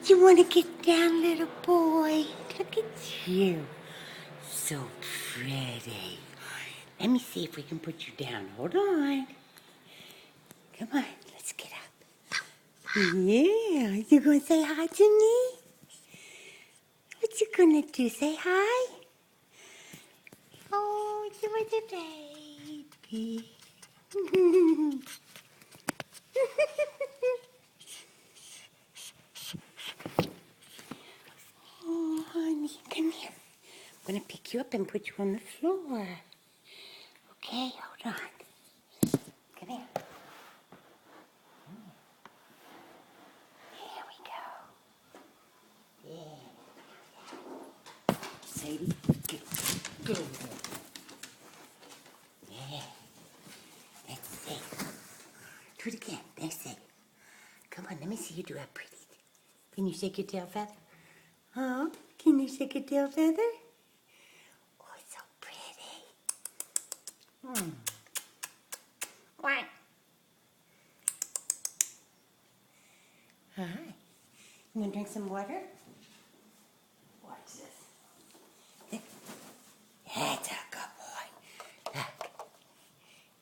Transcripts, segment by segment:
You want to get down, little boy? Look at you. So pretty. Let me see if we can put you down. Hold on. Come on, let's get up. Yeah, you gonna say hi to me? What you gonna do? Say hi? Oh, you was a baby. Oh, honey, come here. I'm gonna pick you up and put you on the floor. Okay, hold on. Come here. There we go. Yeah. Sadie, go. Yeah. That's it. Do it again. That's it. Come on, let me see you do it pretty. Can you shake your tail feather? Huh? Can you shake your tail feather? Oh, it's so pretty. Quack. Hi. You want to drink some water? Watch this. That's a good boy. Look.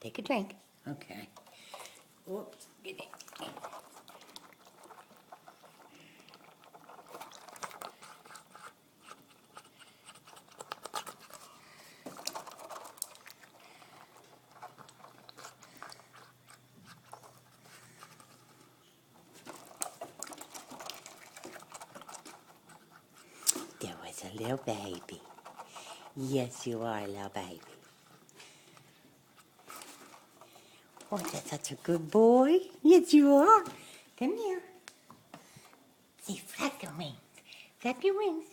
Take a drink. Okay. Whoops. Get it. There was a little baby. Yes, you are a little baby. Oh, that's such a good boy. Yes, you are. Come here. See, flap your wings. Flap your wings.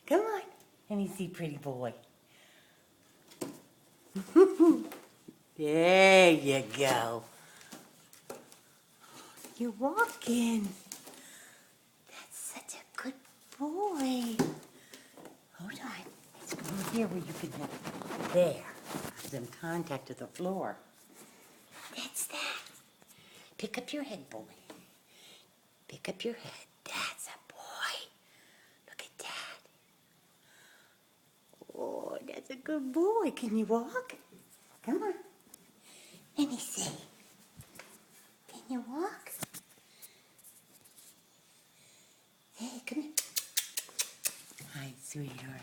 Come on. Let me see, pretty boy. There you go. You're walking. That's such a good boy. Hold on. Let's go over here where you can have. There. Some contact with the floor. That's that. Pick up your head, boy. Pick up your head. That's a boy. Look at that. Oh, that's a good boy. Can you walk? Come on. Let me see. Can you walk? Hey, come here. Hi, sweetheart.